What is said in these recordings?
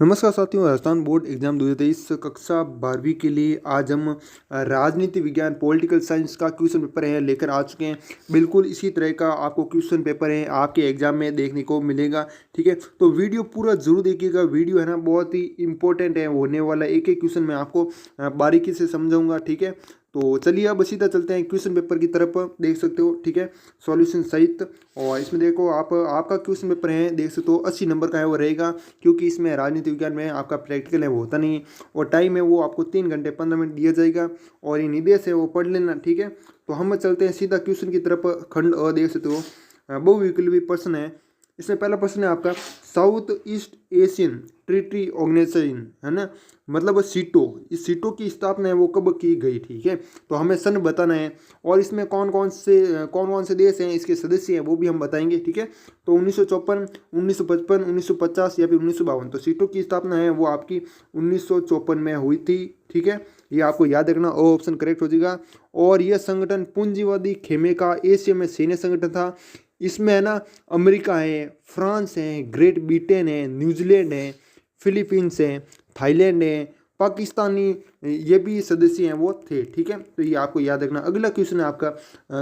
नमस्कार साथियों, Rajasthan board exam 2023 कक्षा 12वीं के लिए आज हम राजनीति विज्ञान पॉलिटिकल साइंस का क्वेश्चन पेपर है लेकर आ चुके हैं। बिल्कुल इसी तरह का आपको क्वेश्चन पेपर है आपके एग्जाम में देखने को मिलेगा। ठीक है, तो वीडियो पूरा जरूर देखिएगा। वीडियो है ना बहुत ही इंपॉर्टेंट है होने वाला। एक एक क्वेश्चन मैं आपको बारीकी से समझाऊंगा। ठीक है, तो चलिए अब सीधा चलते हैं क्वेश्चन पेपर की तरफ। देख सकते हो, ठीक है, सॉल्यूशन सहित। और इसमें देखो आपका क्वेश्चन पेपर है, देख सकते हो 80 नंबर का है वो रहेगा, क्योंकि इसमें राजनीति विज्ञान में आपका प्रैक्टिकल है वो होता नहीं है। और टाइम है वो आपको 3 घंटे 15 मिनट दिया जाएगा और ये निर्देश है वो पढ़ लेना। ठीक है, तो हम चलते हैं सीधा क्वेश्चन की तरफ। खंड अ देख सकते हो, बहुविकल्पी प्रश्न है। इसमें पहला प्रश्न है आपका, South East Asian Treaty Organization है ना, मतलब सीटो, इस सीटो की स्थापना है वो कब की गई। ठीक है, तो हमें सन बताना है और इसमें कौन कौन से देश हैं इसके सदस्य हैं वो भी हम बताएंगे। ठीक है, तो 1954, 1955, 1950 या फिर 1952। तो सीटो की स्थापना है वो आपकी 1954 में हुई थी। ठीक है, ये आपको याद रखना, ओ ऑप्शन करेक्ट हो जाएगा। और यह संगठन पूंजीवादी खेमे का एशिया में सैन्य संगठन था। इसमें है ना अमेरिका है, फ्रांस है, ग्रेट ब्रिटेन है, न्यूजीलैंड है, फिलीपींस है, थाईलैंड है, पाकिस्तानी ये भी सदस्य हैं वो थे। ठीक है, तो ये आपको याद रखना। अगला क्वेश्चन है आपका,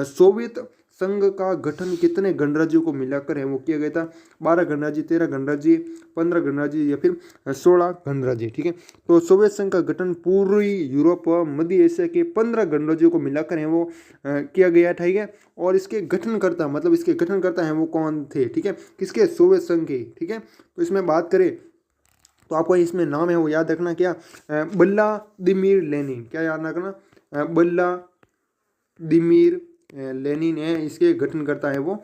सोवियत संघ का गठन कितने गणराज्यों को मिलाकर है वो किया गया था। 12 गणराज्य, 13 गणराज्य, 15 गणराज्य या फिर 16 गणराज्य। ठीक है, तो सोवियत संघ का गठन पूर्वी यूरोप व मध्य एशिया के 15 गणराज्यों को मिलाकर है वो किया गया। ठीक है, और इसके गठनकर्ता मतलब इसके गठनकर्ता हैं वो कौन थे। ठीक है, किसके, सोवियत संघ के। ठीक है, तो इसमें बात करें तो आपको इसमें नाम है वो याद रखना, क्या, व्लादिमीर लेनिन। क्या याद रखना, व्लादिमीर लेनिन है इसके गठनकर्ता है वो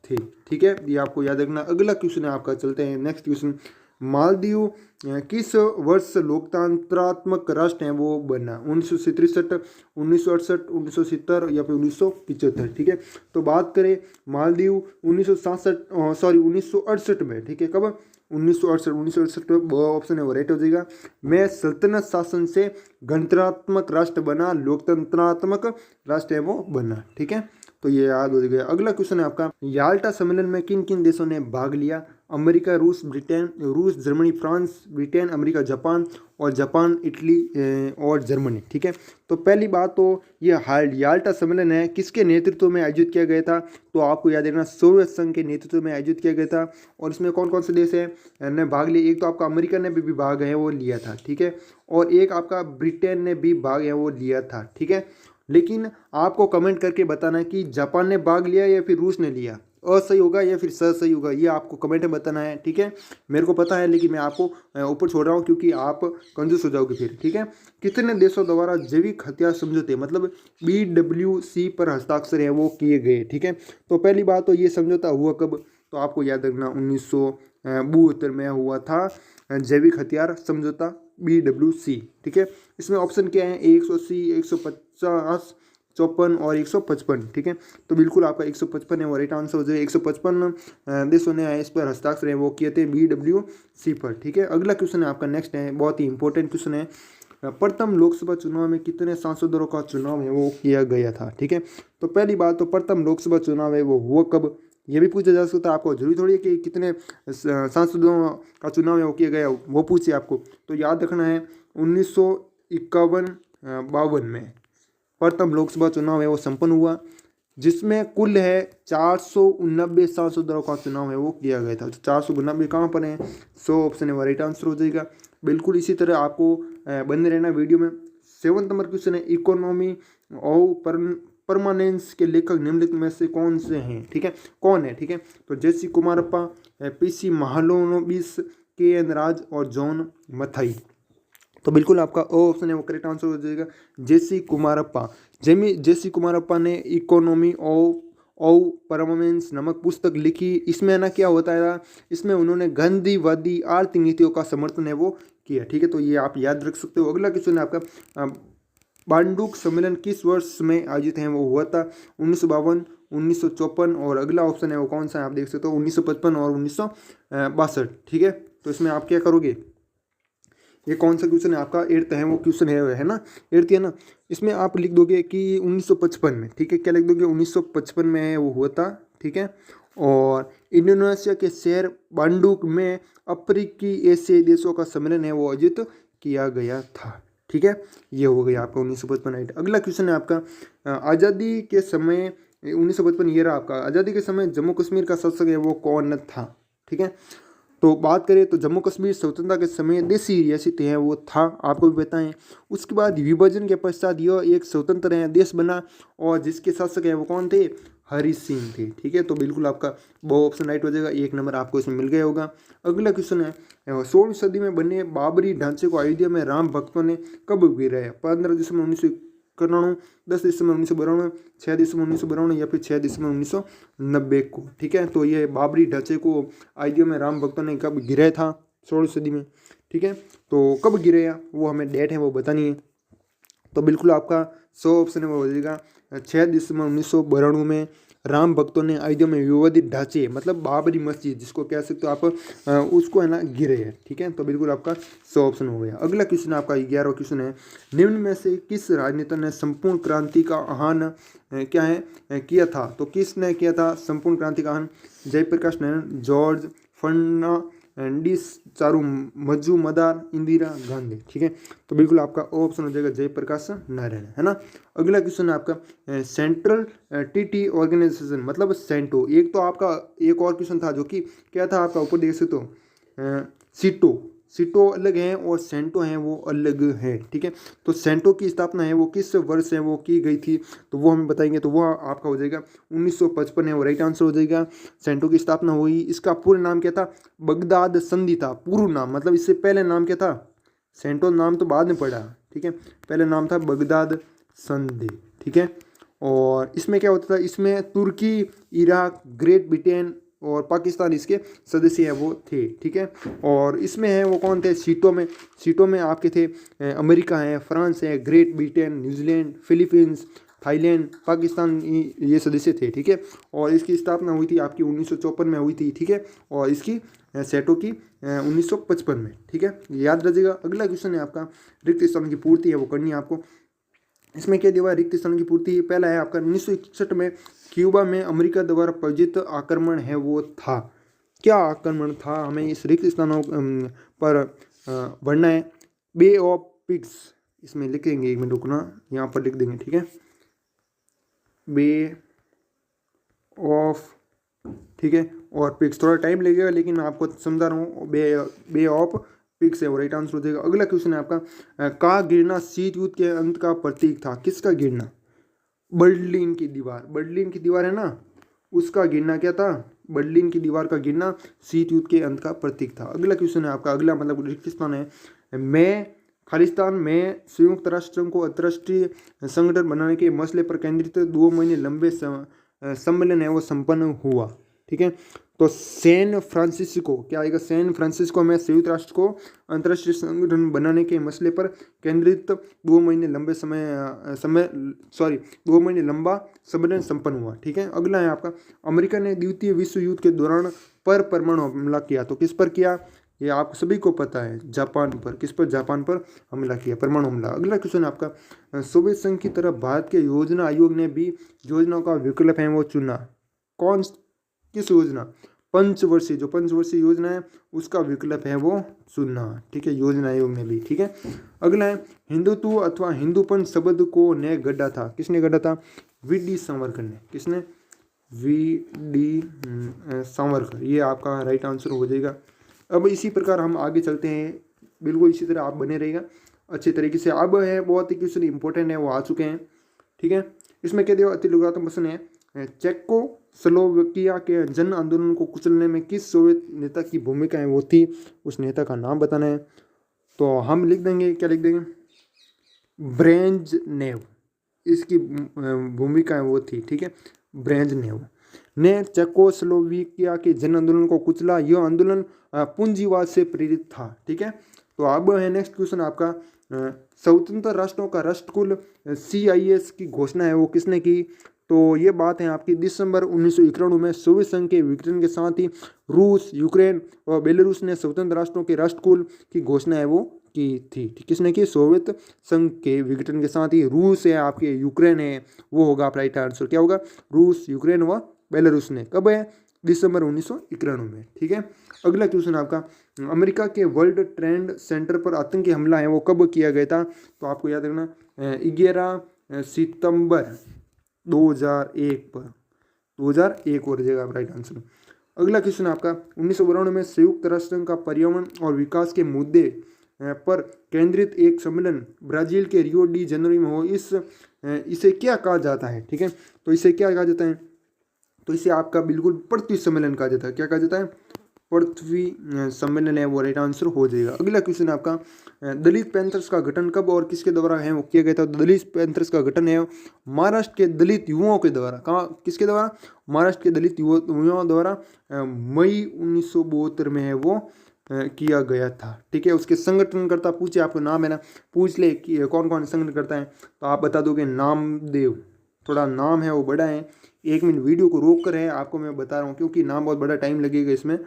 थे। ठीक है, ये आपको याद रखना। अगला क्वेश्चन है आपका, चलते हैं नेक्स्ट क्वेश्चन। मालदीव किस वर्ष लोकतंत्रात्मक राष्ट्र है वो बना। 1963, 1968, 1970 या फिर 1975। ठीक है, तो बात करें मालदीव 1968 में। ठीक है, कब, 1968 में ऑप्शन है वो राइट हो जाएगा। मैं सल्तनत शासन से गणतंत्रात्मक राष्ट्र बना, लोकतंत्रात्मक राष्ट्र है वो बना। ठीक है, तो ये याद हो गया। अगला क्वेश्चन है आपका, याल्टा सम्मेलन में किन किन देशों ने भाग लिया। अमेरिका, रूस, ब्रिटेन, रूस, Germany, France, Britain, America, Japan, और जापान, इटली और जर्मनी। ठीक है, तो पहली बात तो ये याल्टा सम्मेलन है किसके नेतृत्व में आयोजित किया गया था। तो आपको याद रखना, सोवियत संघ के नेतृत्व में आयोजित किया गया था। और इसमें कौन कौन से देश हैं ने भाग लिया। एक तो आपका अमेरिका ने भी भाग है वो लिया था। ठीक है, और एक आपका ब्रिटेन ने भी भाग है वो लिया था। ठीक है, लेकिन आपको कमेंट करके बताना है कि जापान ने भाग लिया या फिर रूस ने लिया। असही होगा या फिर सही होगा, ये आपको कमेंट में बताना है। ठीक है, मेरे को पता है लेकिन मैं आपको ऊपर छोड़ रहा हूँ क्योंकि आप कंजूस हो जाओगे फिर। ठीक है, कितने देशों द्वारा जैविक हथियार समझौते मतलब BWC पर हस्ताक्षर है वो किए गए। ठीक है, तो पहली बात तो ये समझौता हुआ कब, तो आपको याद रखना 1972 में हुआ था जैविक हथियार समझौता BWC। ठीक है, इसमें ऑप्शन क्या है, 180, 150, 54 और 155। ठीक है, तो बिल्कुल आपका 155 है वो राइट आंसर हो जाएगा। 155 देशों ने इस पर हस्ताक्षर है वो किए थे BWC पर। ठीक है, अगला क्वेश्चन है आपका, नेक्स्ट है, बहुत ही इंपॉर्टेंट क्वेश्चन है। प्रथम लोकसभा चुनाव में कितने सांसदों का चुनाव है वो किया गया था। ठीक है, तो पहली बात तो प्रथम लोकसभा चुनाव है वो हुआ कब, ये भी पूछा जा सकता है आपको। जरूरी थोड़ी है कि कितने सांसदों का चुनाव है वो किया गया वो पूछिए आपको। तो याद रखना है 1951-52 में प्रथम लोकसभा चुनाव है वो संपन्न हुआ, जिसमें कुल है 489 सांसदों का चुनाव है वो किया गया था। तो 489 कहाँ पर है, 100 ऑप्शन है वो राइट आंसर हो जाएगा। बिल्कुल इसी तरह आपको बने रहना वीडियो में। 7 नंबर क्वेश्चन है, इकोनॉमी और परमानेंस के लेखक निम्नलिखित में से कौन से हैं। ठीक है, कौन है। ठीक है, तो जेसी कुमारप्पा, PC महालोनोबिस, KN राज और जॉन मथाई। तो बिल्कुल आपका ओ ऑप्शन है वो करेक्ट आंसर हो जाएगा, जेसी कुमारप्पा। जेसी कुमारप्पा ने इकोनॉमी और परमानेंस नामक पुस्तक लिखी। इसमें ना क्या होता है, इसमें उन्होंने गांधीवादी आर्थिक नीतियों का समर्थन है वो किया। ठीक है, तो ये आप याद रख सकते हो। अगला क्वेश्चन है आपका, बांडुक सम्मेलन किस वर्ष में आयोजित है वो हुआ था। 1952, 1954 और अगला ऑप्शन है वो कौन सा है आप देख सकते हो, 1955 और 1962। ठीक है, तो इसमें आप क्या करोगे, ये कौन सा क्वेश्चन है आपका, 8th है वो क्वेश्चन है ना, 8th है ना। इसमें आप लिख दोगे कि 1955 में। ठीक है, क्या लिख दोगे, 1955 में है वो हुआ था। ठीक है, और इंडोनेशिया के शहर बांडुक में अफ्रीकी एशियाई देशों का सम्मेलन है वो आयोजित किया गया था। ठीक है, ये हो गया आपका 1955। अगला क्वेश्चन है आपका आज़ादी के समय 1955, ये रहा आपका। आज़ादी के समय जम्मू कश्मीर का शासक है वो कौन था? ठीक है, तो बात करें तो जम्मू कश्मीर स्वतंत्रता के समय देशी रियासत है वो था, आपको भी पता है। उसके बाद विभाजन के पश्चात यह एक स्वतंत्र देश बना और जिसके शासक हैं वो कौन थे? हरि सिंह थे। ठीक है, तो बिल्कुल आपका वो ऑप्शन राइट हो जाएगा, 1 नंबर आपको इसमें मिल गया होगा। अगला क्वेश्चन है 16वीं सदी में बने बाबरी ढांचे को अयोध्या में राम भक्तों ने कब गिराया? 15 दिसंबर 1991, 10 दिसंबर 1992, 6 दिसंबर 1992 या फिर 6 दिसंबर 1990 को। ठीक है, तो ये बाबरी ढांचे को अयोध्या में राम भक्तों ने कब गिराया था? 16वीं सदी में। ठीक है, तो कब गिराया वो हमें डेट है वो बतानी है। तो बिल्कुल आपका 100 ऑप्शन है वो हो जाएगा 6 दिसंबर 1992 में राम भक्तों ने अयोध्या में विवादित ढांचे मतलब बाबरी मस्जिद जिसको कह सकते हो आप उसको है ना गिरे है। ठीक है, तो बिल्कुल आपका 100 ऑप्शन हो गया। अगला क्वेश्चन आपका 11वां क्वेश्चन है निम्न में से किस राजनेता ने संपूर्ण क्रांति का आह्वान क्या है किया था? तो किसने किया था संपूर्ण क्रांति का आह्वान? जयप्रकाश नारायण, जॉर्ज फर्नांडिस, चारू मजुमदार, इंदिरा गांधी। ठीक है, तो बिल्कुल आपका ऑप्शन हो जाएगा जयप्रकाश नारायण, है ना। अगला क्वेश्चन है आपका सेंट्रल टीटी ऑर्गेनाइजेशन मतलब सेंटो। एक तो आपका एक और क्वेश्चन था जो कि क्या था आपका ऊपर देख सकते हो सीटो। सीटो अलग हैं और सेंटो हैं वो अलग है। ठीक है, तो सेंटो की स्थापना है वो किस वर्ष है वो की गई थी तो वो हमें बताएंगे, तो वो आपका हो जाएगा 1955 है वो राइट आंसर हो जाएगा। सेंटो की स्थापना हुई, इसका पूरा नाम क्या था? बगदाद संधि था पूर्व नाम, मतलब इससे पहले नाम क्या था? सेंटो नाम तो बाद में पड़ा। ठीक है, पहले नाम था बगदाद संधि। ठीक है, और इसमें क्या होता था? इसमें तुर्की, इराक, ग्रेट ब्रिटेन और पाकिस्तान इसके सदस्य हैं वो थे। ठीक है, और इसमें है वो कौन थे? सीटों में आपके थे अमेरिका है, फ्रांस है, great Britain, New Zealand, Philippines, Thailand, Pakistan ये सदस्य थे। ठीक है, और इसकी स्थापना हुई थी आपकी 1954 में हुई थी। ठीक है, और इसकी सेटो की 1955 में। ठीक है, याद रखिएगा। अगला क्वेश्चन है आपका रिक्त स्थान की पूर्ति है वो करनी है आपको। इसमें क्या दिया रिक्त स्थान की पूर्ति? पहला है आपका 1961 में क्यूबा में अमेरिका द्वारा प्रायोजित आक्रमण है वो था। क्या आक्रमण था हमें इस रिक्त स्थानों पर बढ़ना है? बे ऑफ पिग्स, इसमें लिखेंगे, एक मिनट रुकना, यहाँ पर लिख देंगे। ठीक है, बे ऑफ, ठीक है, और पिग्स थोड़ा टाइम लगेगा लेकिन मैं आपको समझा रहा हूँ। बे ऑफ पिग्स है वो राइट आंसर हो जाएगा। अगला क्वेश्चन है आपका का गिरना शीत युद्ध के अंत का प्रतीक था? किसका गिरना? बर्लिन की दीवार, बर्लिन की दीवार है ना, उसका गिरना क्या था? बर्लिन की दीवार का गिरना शीत युद्ध के अंत का प्रतीक था। अगला क्वेश्चन है आपका, अगला मतलब रिक्तिस्थान है मैं खालिस्तान में संयुक्त राष्ट्र को अंतर्राष्ट्रीय संगठन बनाने के मसले पर केंद्रित 2 महीने लंबे सम्मेलन है वो संपन्न हुआ। ठीक है, तो सैन फ्रांसिस्को क्या आएगा? सैन फ्रांसिस्को में संयुक्त राष्ट्र को अंतर्राष्ट्रीय संगठन बनाने के मसले पर केंद्रित 2 महीने लंबा सम्मेलन संपन्न हुआ। ठीक है, अगला है आपका अमेरिका ने द्वितीय विश्व युद्ध के दौरान पर परमाणु हमला किया, तो किस पर किया? ये आप सभी को पता है, जापान पर। किस पर? जापान पर हमला किया, परमाणु हमला। अगला क्वेश्चन आपका सोवियत संघ की तरफ भारत के योजना आयोग ने भी योजनाओं का विकल्प है वो चुना। कौन किस योजना? पंचवर्षीय, जो पंचवर्षीय योजना है उसका विकल्प है वो चुना। ठीक है, योजना आयोग ने भी। ठीक है, अगला है हिंदुत्व अथवा हिंदूपन शब्द को ने गढ़ा था? किसने गढ़ा था? वी.डी. सावरकर ने। किसने? वी.डी. सावरकर, ये आपका राइट आंसर हो जाएगा। अब इसी प्रकार हम आगे चलते हैं, बिल्कुल इसी तरह आप बने रहेगा अच्छे तरीके से। अब है बहुत ही क्वेश्चन इंपॉर्टेंट है वो आ चुके हैं। ठीक है, इसमें क्या दिया? अति लघुत्तम प्रश्न है चेकोस्लोवाकिया के जन आंदोलन को कुचलने में किस सोवियत नेता की भूमिका है वो थी? उस नेता का नाम बताना है। तो हम लिख देंगे, क्या लिख देंगे? ब्रेजनेव, इसकी भूमिका है वो थी। ठीक है, ब्रेजनेव ने चेकोस्लोवाकिया के जन आंदोलन को कुचला। यह आंदोलन पूंजीवाद से प्रेरित था। ठीक है, तो अब है नेक्स्ट क्वेश्चन आपका स्वतंत्र राष्ट्रों का राष्ट्रकुल CIS की घोषणा है वो किसने की? तो ये बात है आपकी दिसंबर 1991 में सोवियत संघ के विघटन के साथ ही रूस, यूक्रेन और बेलारूस ने स्वतंत्र राष्ट्रों के राष्ट्रकुल की घोषणा है वो की थी। किसने की? सोवियत संघ के विघटन के साथ ही रूस है आपके, यूक्रेन है, वो होगा आप राइट आंसर। क्या होगा? रूस, यूक्रेन व बेलारूस ने। कब है? दिसंबर 1991 में। ठीक है, अगला क्वेश्चन आपका, अमेरिका के वर्ल्ड ट्रेड सेंटर पर आतंकी हमला है वो कब किया गया था? तो आपको याद रखना 11 सितंबर 2001 पर, 2001 हो जाएगा आप राइट आंसर। अगला क्वेश्चन आपका, 1992 में संयुक्त राष्ट्र का पर्यावरण और विकास के मुद्दे पर केंद्रित एक सम्मेलन ब्राजील के रियो डी जनवरी में हो, इसे क्या कहा जाता है? ठीक है, तो इसे क्या कहा जाता है? तो इसे आपका बिल्कुल पृथ्वी सम्मेलन कहा जाता है। क्या कहा जाता है? पृथ्वी सम्मेलन है वो राइट आंसर हो जाएगा। अगला क्वेश्चन आपका, दलित पैंथर्स का गठन कब और किसके द्वारा है वो किया गया था? तो दलित पैंथर्स का गठन है महाराष्ट्र के दलित युवाओं के द्वारा। कहाँ, किसके द्वारा? महाराष्ट्र के दलित युवाओं द्वारा मई 1972 में है वो किया गया था। ठीक है, उसके संगठनकर्ता पूछे, आपको नाम है ना, पूछ ले कि कौन कौन संगठन करता है, तो आप बता दोगे नामदेव। थोड़ा नाम है वो बड़ा है, 1 मिनट वीडियो को रोक कर है आपको मैं बता रहा हूँ क्योंकि नाम बहुत बड़ा टाइम लगेगा इसमें।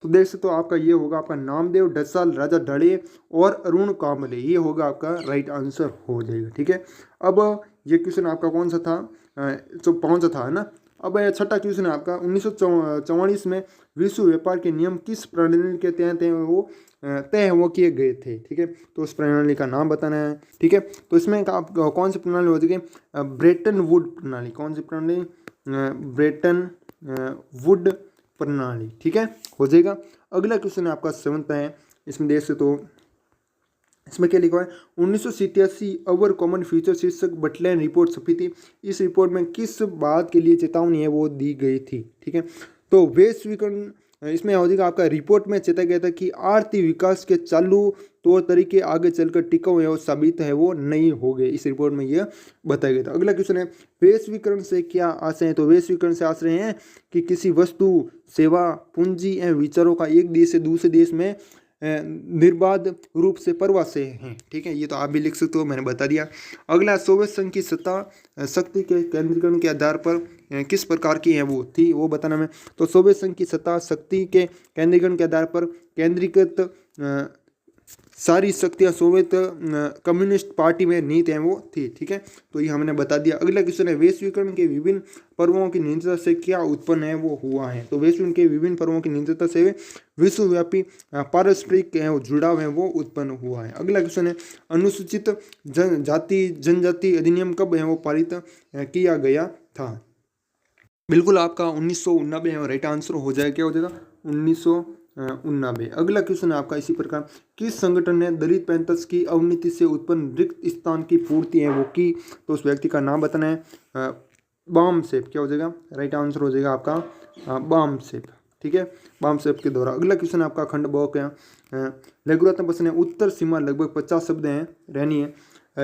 तो देख सकते हो आपका ये होगा आपका नामदेव, डसाल, राजा ढाले और अरुण कामले, ये होगा आपका राइट आंसर हो जाएगा। ठीक है, अब ये क्वेश्चन आपका कौन सा था? जो 5 था है ना। अब छठा क्वेश्चन है आपका, 1944 में विश्व व्यापार के नियम किस प्रणाली के तहत हैं वो तय वो किए गए थे? ठीक है, तो उस प्रणाली का नाम बताना है। ठीक है, तो इसमें आप कौन सी प्रणाली हो जाएगी? ब्रेटन वुड प्रणाली। कौन सी प्रणाली? ब्रेटन वुड प्रणाली। ठीक है, हो जाएगा। अगला क्वेश्चन है आपका 7th है, इसमें देख सकते हो, इसमें क्या लिखा है? 1987 अवर कॉमन फ्यूचर शीर्षक बटलैंड रिपोर्ट छपी थी। इस रिपोर्ट में किस बात के लिए चेतावनी है वो दी गई थी? ठीक है, तो वैश्वीकरण, इसमें हो जाएगा आपका, रिपोर्ट में चेता गया था कि आर्थिक विकास के चालू तौर तरीके आगे चलकर टिकाऊ है और साबित है वो नहीं हो गए। इस रिपोर्ट में यह बताया गया था। अगला क्वेश्चन है, वैश्वीकरण से क्या आशय है? तो वैश्वीकरण से आशय हैं कि किसी वस्तु, सेवा, पूंजी एवं विचारों का एक देश से दूसरे देश में निर्बाध रूप से प्रवास हैं। ठीक है, ये तो आप भी लिख सकते हो, मैंने बता दिया। अगला, सोवियत संघ की सत्ता शक्ति के केंद्रीकरण के आधार पर किस प्रकार की है वो थी, वो बताना मैं। तो सोवियत संघ की सत्ता शक्ति के केंद्रीकरण के आधार पर केंद्रीकृत सारी शक्तियाँ सोवियत कम्युनिस्ट पार्टी में नीत है वो थी। ठीक है, तो ये हमने बता दिया। अगला क्वेश्चन है, वैश्वीकरण के विभिन्न पर्वों की निरंतरता से क्या उत्पन्न है वो हुआ है? तो वैश्वीकरण के विभिन्न पर्वों की निरंतरता से विश्वव्यापी पारस्परिक है वो जुड़ाव है वो उत्पन्न हुआ है। अगला क्वेश्चन है, अनुसूचित जनजाति अधिनियम कब है वो पारित किया गया था? बिल्कुल आपका 1990 है, राइट आंसर हो जाएगा। क्या हो जाएगा? 1990। अगला क्वेश्चन है आपका इसी प्रकार, किस संगठन ने दलित पैंथर्स की अवनीति से उत्पन्न रिक्त स्थान की पूर्ति है वो की? तो उस व्यक्ति का नाम बताना है। बाम सेप। क्या हो जाएगा? राइट आंसर हो जाएगा आपका बाम सेप। ठीक है, बाम सेप के द्वारा। अगला क्वेश्चन आपका खंड ब क्या, लघुरत्न प्रश्न है, उत्तर सीमा लगभग 50 शब्द हैं रहनी है।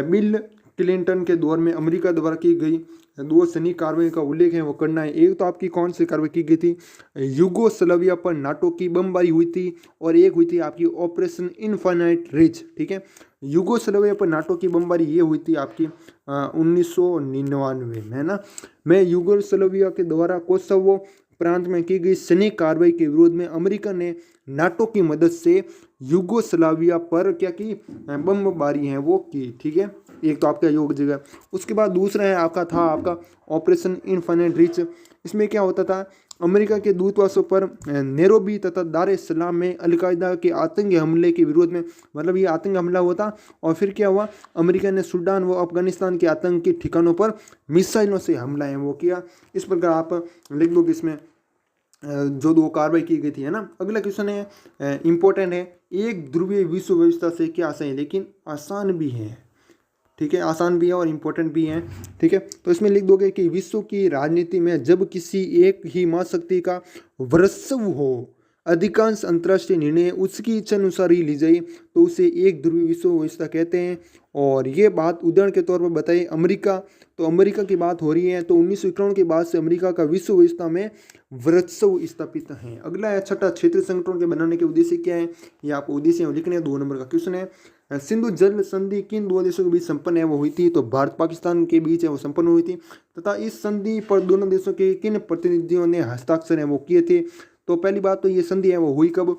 बिल क्लिंटन के दौर में अमेरिका द्वारा की गई 2 सैनिक कार्रवाई का उल्लेख है वो करना है। एक तो आपकी कौन सी कार्रवाई की गई थी? युगोस्लाविया पर नाटो की बमबारी हुई थी, और एक हुई थी आपकी ऑपरेशन इनफाइनाइट रिच। ठीक है, युगोस्लाविया पर नाटो की बमबारी ये हुई थी आपकी 1999 में, है ना। मैं युगोस्लाविया के द्वारा कोसोवो प्रांत में की गई सैनिक कार्रवाई के विरोध में अमेरिका ने नाटो की मदद से युगोस्लाविया पर क्या की? बमबारी है वो की। ठीक है, एक तो आपका योग जगह। उसके बाद दूसरा है आपका ऑपरेशन इनफाइनाइट रिच। इसमें क्या होता था? अमेरिका के दूतावासों पर नैरोबी तथा दार एस सलाम में अलकायदा के आतंकी हमले के विरोध में, मतलब ये आतंकी हमला हुआ था। और फिर क्या हुआ? अमेरिका ने सूडान व अफगानिस्तान के आतंकी ठिकानों पर मिसाइलों से हमला है वो किया। इस प्रकार आप लिख दो कि इसमें जो 2 कार्रवाई की गई थी, है ना। अगला क्वेश्चन है इंपॉर्टेंट है, एक ध्रुवीय विश्व व्यवस्था से क्या आशय है, लेकिन आसान भी है। ठीक है, आसान भी है और इम्पोर्टेंट भी है। ठीक है, तो इसमें लिख दोगे कि विश्व की राजनीति में जब किसी एक ही महाशक्ति का वर्चस्व हो, अधिकांश अंतर्राष्ट्रीय निर्णय उसकी इच्छा अनुसार ही ली जाए, तो उसे एक ध्रुवीय विश्व व्यवस्था कहते हैं। और ये बात उदाहरण के तौर पर बताइए, अमेरिका, तो अमेरिका की बात हो रही है, तो 1991 के बाद से अमेरिका का विश्व व्यवस्था में वर्चस्व स्थापित है। अगला है छठा, क्षेत्रीय संगठनों के बनाने के उद्देश्य क्या है? ये आपको उद्देश्य लिखने हैं। 2 नंबर का क्वेश्चन है, सिंधु जल संधि किन 2 देशों के बीच संपन्न है वो हुई थी? तो भारत पाकिस्तान के बीच है वो संपन्न हुई थी। तथा इस संधि पर दोनों देशों के किन प्रतिनिधियों ने हस्ताक्षर है वो किए थे? तो पहली बात तो ये संधि है वो हुई कब,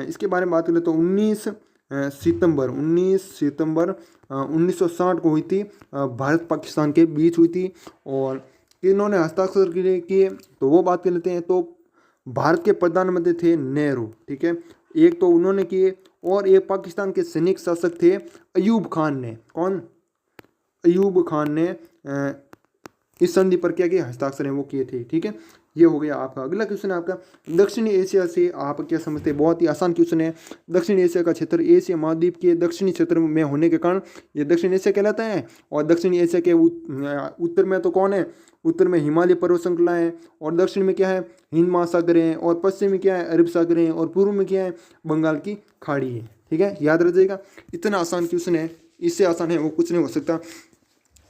इसके बारे में बात करें तो 19 सितंबर 1960 को हुई थी, भारत पाकिस्तान के बीच हुई थी। और किन्होंने हस्ताक्षर किए, तो वो बात कर लेते हैं। तो भारत के प्रधानमंत्री थे नेहरू, ठीक है, एक तो उन्होंने किए, और एक पाकिस्तान के सैनिक शासक थे अयूब खान ने। कौन? अयूब खान ने इस संधि पर क्या किया? हस्ताक्षर है वो किए थे, ठीक है। ये हो गया आपका। अगला क्वेश्चन है आपका दक्षिणी एशिया से आप क्या समझते हैं? बहुत ही आसान क्वेश्चन है। दक्षिण एशिया का क्षेत्र एशिया महाद्वीप के दक्षिणी क्षेत्र में होने के कारण ये दक्षिण एशिया कहलाता है। और दक्षिणी एशिया के उत्तर में तो कौन है? उत्तर में हिमालय पर्वत श्रृंखला है, और दक्षिण में क्या है? हिंद महासागर है, और पश्चिम में क्या है? अरब सागर है, और पूर्व में क्या है? बंगाल की खाड़ी है, ठीक है, याद रह जाएगा। इतना आसान क्वेश्चन है, इससे आसान है वो कुछ नहीं हो सकता।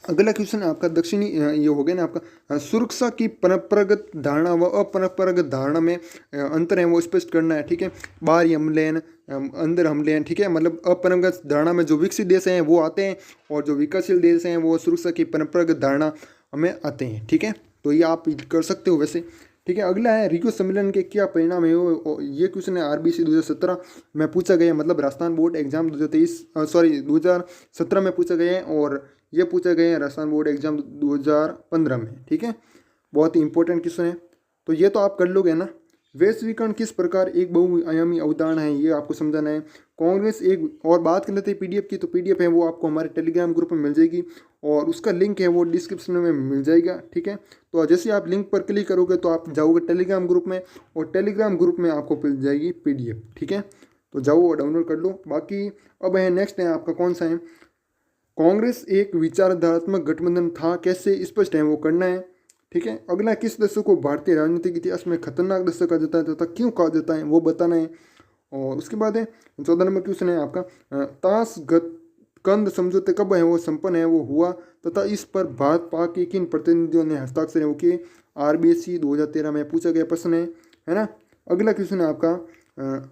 अगला क्वेश्चन है आपका दक्षिणी, ये हो गया ना आपका सुरक्षा की परंपरागत धारणा व अपरंपरागत धारणा में अंतर है वो स्पष्ट करना है, ठीक है। बाहरी हमले हैं, अंदर हमले हैं, ठीक है। मतलब अपरंपरागत धारणा में जो विकसित देश हैं वो आते हैं, और जो विकासशील देश हैं वो सुरक्षा की परंपरागत धारणा हमें आते हैं, ठीक है। तो ये आप कर सकते हो वैसे, ठीक है। अगला है रियो सम्मेलन के क्या परिणाम है वो, ये क्वेश्चन है आरबीसी 2017 में पूछा गया, मतलब राजस्थान बोर्ड एग्जाम 2017 में पूछा गया है, और ये पूछा गया है राजस्थान बोर्ड एग्जाम 2015 में, ठीक है। बहुत ही इंपॉर्टेंट क्वेश्चन है, तो ये तो आप कर लोगे ना। वैश्वीकरण किस प्रकार एक बहुआयामी अवधारणा है, ये आपको समझाना है। कांग्रेस एक और बात कर लेते हैं पीडीएफ की, तो पीडीएफ है वो आपको हमारे टेलीग्राम ग्रुप में मिल जाएगी, और उसका लिंक है वो डिस्क्रिप्शन में मिल जाएगा, ठीक है। तो जैसे आप लिंक पर क्लिक करोगे तो आप जाओगे टेलीग्राम ग्रुप में, और टेलीग्राम ग्रुप में आपको मिल जाएगी पीडीएफ, ठीक है। तो जाओ और डाउनलोड कर लो। बाकी अब है नेक्स्ट है आपका कौन सा है, कांग्रेस एक विचारधारात्मक गठबंधन था, कैसे स्पष्ट है वो करना है, ठीक है। अगला किस दशक को भारतीय राजनीतिक इतिहास में खतरनाक दशक कहा जाता है तथा क्यों कहा जाता है वो बताना है। और उसके बाद है 14 नंबर क्वेश्चन है आपका ताशकंद समझौते कब है वो संपन्न है वो हुआ, तथा इस पर भारत पाक के किन प्रतिनिधियों ने हस्ताक्षर है वो किए। आरबीएससी 2013 में पूछा गया प्रश्न है ना। अगला क्वेश्चन है आपका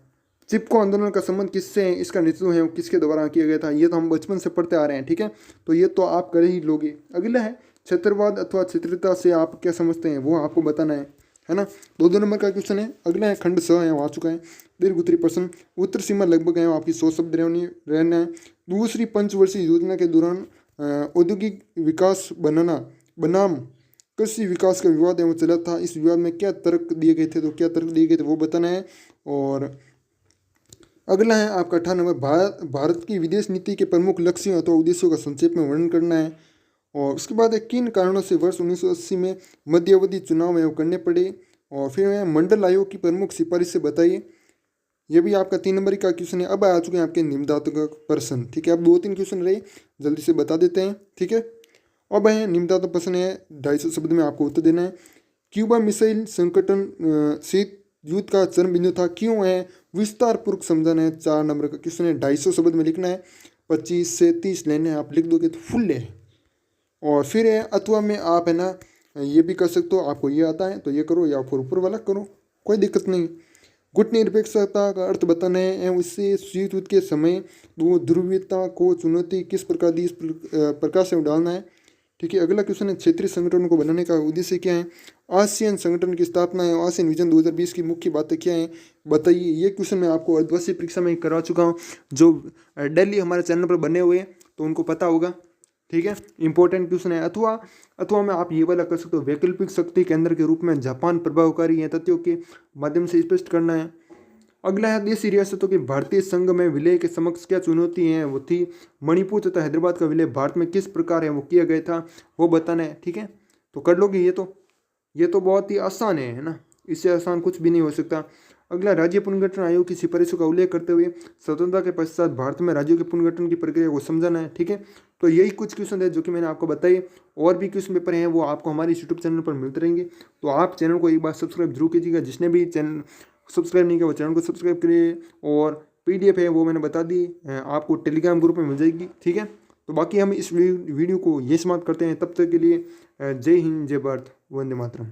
चिपको आंदोलन का संबंध किससे है, इसका नेतृत्व है वो किसके द्वारा किया गया था। ये तो हम बचपन से पढ़ते आ रहे हैं, ठीक है, तो ये तो आप कर ही लोगे। अगला है क्षेत्रवाद अथवा क्षेत्रीयता से आप क्या समझते हैं वो आपको बताना है ना। 2 नंबर का क्वेश्चन है। अगला है खंड 6 है वो आ चुका है। दीर्घ उत्तरी प्रश्न, उत्तर सीमा लगभग है आपकी 100 शब्द रहना है। दूसरी पंचवर्षीय योजना के दौरान औद्योगिक विकास बनाम कृषि विकास का विवाद है वो चला था, इस विवाद में क्या तर्क दिए गए थे, तो क्या तर्क दिए गए थे वो बताना है। और अगला है आपका 18 नंबर, भारत की विदेश नीति के प्रमुख लक्ष्यों अथवा उद्देश्यों का संक्षेप में वर्णन करना है। और उसके बाद है किन कारणों से वर्ष 1980 में मध्यावधि चुनाव है वो करने पड़े। और फिर है मंडल आयोग की प्रमुख सिफारिश से बताइए। ये भी आपका 3 नंबर का क्वेश्चन है। अब आ चुके हैं आपके निम्नदात्मक प्रश्न, ठीक है। अब 2-3 क्वेश्चन रहे, जल्दी से बता देते हैं, ठीक है। अब है निम्नदात्मक प्रश्न है 250 शब्द में आपको उत्तर देना है। क्यूबा मिसाइल संकटन शीत युद्ध का चरम बिंदु था, क्यों है विस्तार पूर्वक समझाना है। 4 नंबर का क्वेश्चन है 250 शब्द में लिखना है, 25 से 30 लाइनें आप लिख दोगे तो फुल है। और फिर है अथवा में आप है ना ये भी कर सकते हो, आपको ये आता है तो ये करो, या फिर ऊपर वाला करो, कोई दिक्कत नहीं। गुट निरपेक्षता का अर्थ बताना है एवं इससे शीत युद्ध के समय वो ध्रुवीयता को चुनौती किस प्रकार दी, इस प्रकाश से डालना है, ठीक है। अगला क्वेश्चन है क्षेत्रीय संगठनों को बनाने का उद्देश्य क्या है। आसियान संगठन की स्थापना है, आसियान विजन 2020 की मुख्य बातें क्या हैं बताइए। ये क्वेश्चन मैं आपको अर्धवार्षिक परीक्षा में करवा चुका हूँ, जो डेली हमारे चैनल पर बने हुए हैं तो उनको पता होगा, ठीक है। इंपॉर्टेंट क्वेश्चन है। अथवा में आप ये वाला कर सकते हो, वैकल्पिक शक्ति केंद्र के रूप में जापान प्रभावकारी है तथ्यों के माध्यम से स्पष्ट करना है। अगला है देशी रियासतों के भारतीय संघ में विलय के समक्ष क्या चुनौती है वो थी। मणिपुर तथा हैदराबाद का विलय भारत में किस प्रकार है वो किया गया था वो बताना है, ठीक है। तो कर लोगे ये तो बहुत ही आसान है ना, इससे आसान कुछ भी नहीं हो सकता। अगला राज्य पुनर्गठन आयोग की सिफारिशों का उल्लेख करते हुए स्वतंत्रता के पश्चात भारत में राज्यों के पुनर्गठन की प्रक्रिया को समझाना है, ठीक है। तो यही कुछ क्वेश्चन है जो कि मैंने आपको बताए। और भी क्वेश्चन पेपर हैं वो आपको हमारे यूट्यूब चैनल पर मिलते रहेंगे, तो आप चैनल को एक बार सब्सक्राइब जरूर कीजिएगा। जिसने भी चैनल सब्सक्राइब नहीं किया वो चैनल को सब्सक्राइब करिए। और पीडीएफ है वो मैंने बता दी, आपको टेलीग्राम ग्रुप में मिल जाएगी, ठीक है। तो बाकी हम इस वीडियो को ये समाप्त करते हैं, तब तक के लिए जय हिंद, जय भारत, वंदे मातरम।